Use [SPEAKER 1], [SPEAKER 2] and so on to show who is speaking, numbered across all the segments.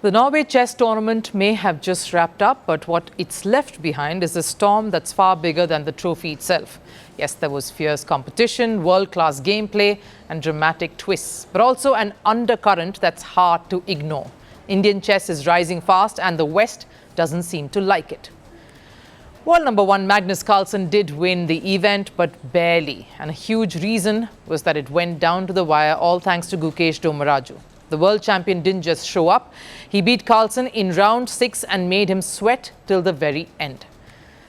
[SPEAKER 1] The Norway Chess tournament may have just wrapped up, but what it's left behind is a storm that's far bigger than the trophy itself. Yes, there was fierce competition, world-class gameplay and dramatic twists, but also an undercurrent that's hard to ignore. Indian chess is rising fast and the West doesn't seem to like it. World number one Magnus Carlsen did win the event, but barely. And a huge reason was that it went down to the wire, all thanks to Gukesh Dommaraju. The world champion didn't just show up. He beat Carlsen in round 6 and made him sweat till the very end.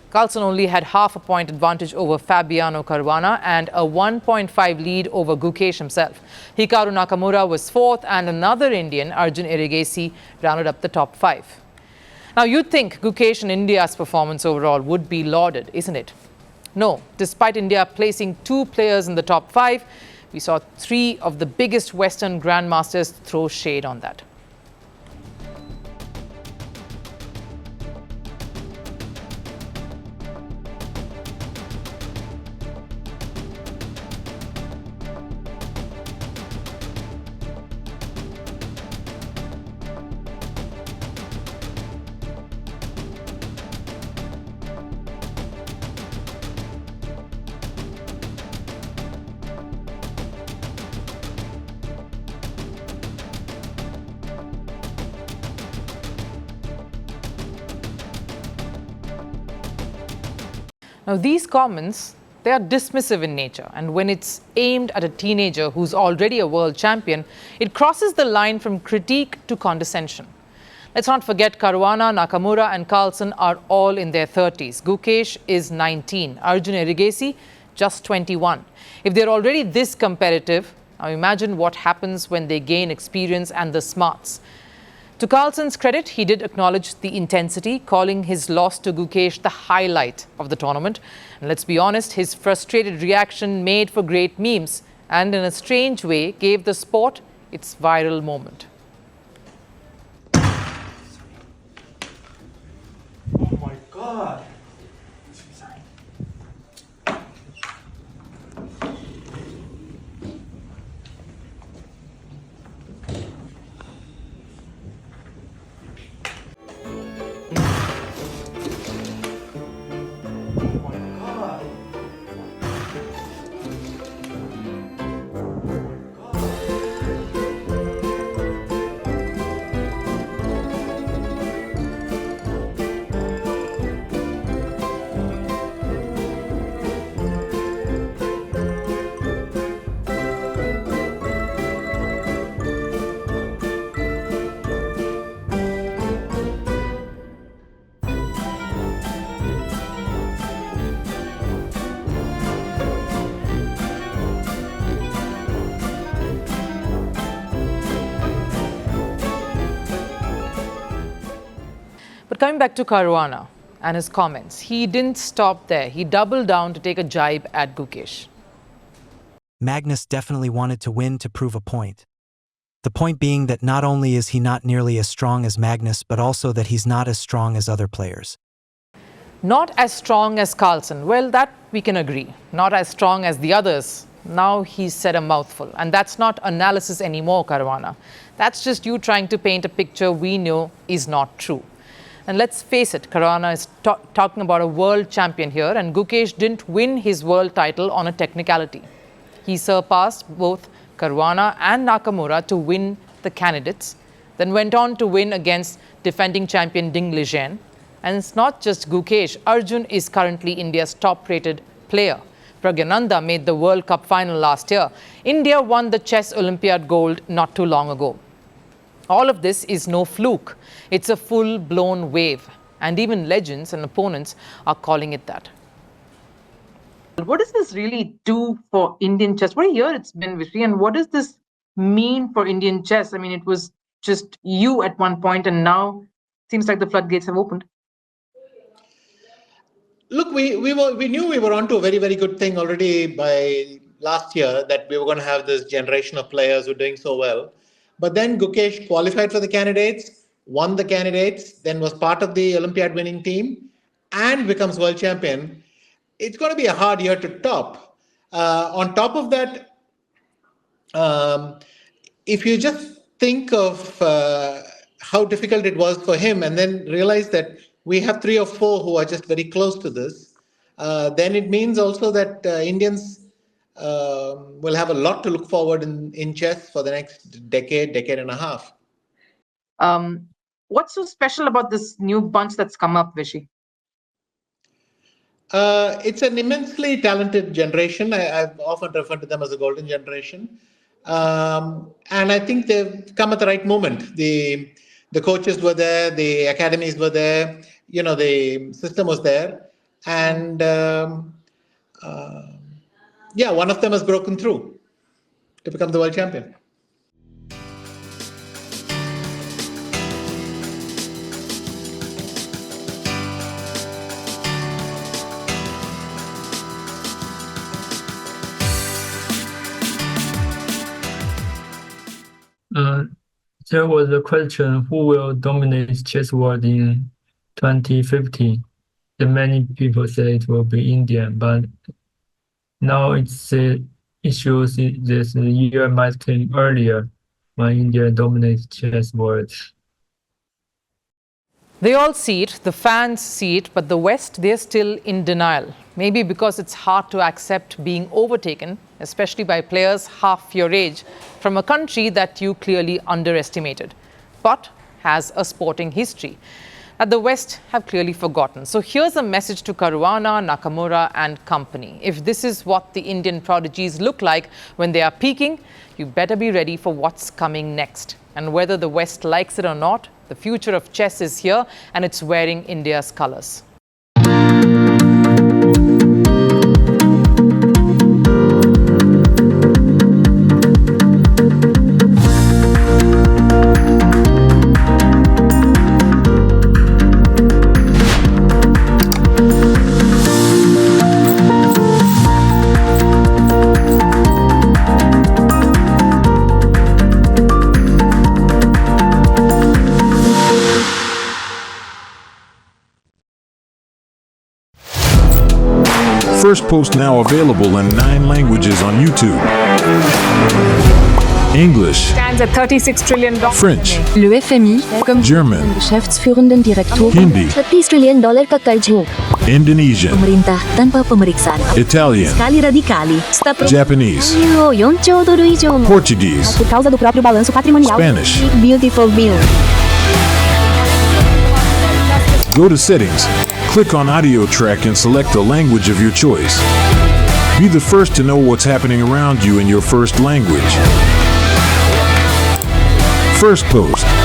[SPEAKER 1] Carlsen only had half a point advantage over Fabiano Caruana and a 1.5 lead over Gukesh himself. Hikaru Nakamura was fourth and another Indian, Arjun Erigaisi, rounded up the top 5. Now, you'd think Gukesh and India's performance overall would be lauded, isn't it? No. Despite India placing 2 players in the top 5, we saw 3 of the biggest Western grandmasters throw shade on that. Now, these comments, they are dismissive in nature, and when it's aimed at a teenager who's already a world champion, it crosses the line from critique to condescension. Let's not forget Caruana, Nakamura and Carlsen are all in their 30s. Gukesh is 19, Arjun Erigaisi just 21. If they're already this competitive, now imagine what happens when they gain experience and the smarts. To Carlsen's credit, he did acknowledge the intensity, calling his loss to Gukesh the highlight of the tournament. And let's be honest, his frustrated reaction made for great memes and in a strange way gave the sport its viral moment.
[SPEAKER 2] Oh my God.
[SPEAKER 1] But coming back to Caruana and his comments, he didn't stop there. He doubled down to take a jibe at Gukesh.
[SPEAKER 3] Magnus definitely wanted to win to prove a point. The point being that not only is he not nearly as strong as Magnus, but also that he's not as strong as other players.
[SPEAKER 1] Not as strong as Carlsen. Well, that we can agree. Not as strong as the others. Now he's said a mouthful. And that's not analysis anymore, Caruana. That's just you trying to paint a picture we know is not true. And let's face it, Caruana is talking about a world champion here, and Gukesh didn't win his world title on a technicality. He surpassed both Caruana and Nakamura to win the candidates, then went on to win against defending champion Ding Lijian. And it's not just Gukesh. Arjun is currently India's top-rated player. Pragyananda made the World Cup final last year. India won the Chess Olympiad gold not too long ago. All of this is no fluke. It's a full-blown wave. And even legends and opponents are calling it that.
[SPEAKER 4] What does this really do for Indian chess? What a year it's been, Vishri, and what does this mean for Indian chess? I mean, it was just you at one point, and now it seems like the floodgates have opened.
[SPEAKER 2] Look, we knew we were onto a very, very good thing already by last year, that we were going to have this generation of players who are doing so well. But then Gukesh qualified for the candidates, won the candidates, then was part of the Olympiad winning team and becomes world champion. It's going to be a hard year to top. On top of that, if you just think of how difficult it was for him, and then realize that we have 3 or 4 who are just very close to this, then it means also that Indians will have a lot to look forward in chess for the next decade and a half.
[SPEAKER 4] What's so special about this new bunch that's come up, Vishy?
[SPEAKER 2] It's an immensely talented generation. I've often referred to them as a golden generation. And I think they've come at the right moment. The coaches were there, the academies were there, the system was there. And one of them has broken through to become the world champion.
[SPEAKER 5] There was a question, who will dominate chess world in 2050? And many people say it will be India, but now it shows this year might come earlier when India dominates chess world.
[SPEAKER 1] They all see it, the fans see it, but the West, they're still in denial. Maybe because it's hard to accept being overtaken, especially by players half your age, from a country that you clearly underestimated, but has a sporting history that the West have clearly forgotten. So here's a message to Caruana, Nakamura and company. If this is what the Indian prodigies look like when they are peaking, you better be ready for what's coming next. And whether the West likes it or not, the future of chess is here and it's wearing India's colors.
[SPEAKER 6] Firstpost now available in 9 languages on YouTube. English,
[SPEAKER 7] stands at $36 trillion.
[SPEAKER 6] French,
[SPEAKER 8] Le FMI, comme
[SPEAKER 6] German,
[SPEAKER 8] Geschäftsführenden Direktor,
[SPEAKER 6] Hindi,
[SPEAKER 8] $30 trillion kakaijmo.
[SPEAKER 6] Indonesian,
[SPEAKER 8] Pemerintah tanpa pemeriksaan.
[SPEAKER 6] Italian,
[SPEAKER 8] Sekali radikali.
[SPEAKER 6] Japanese,
[SPEAKER 8] $4
[SPEAKER 6] Portuguese,
[SPEAKER 8] por causa do próprio balanço patrimonial.
[SPEAKER 6] Spanish.
[SPEAKER 8] Beautiful bill.
[SPEAKER 6] Go to Settings, click on Audio Track and select the language of your choice. Be the first to know what's happening around you in your first language. Firstpost.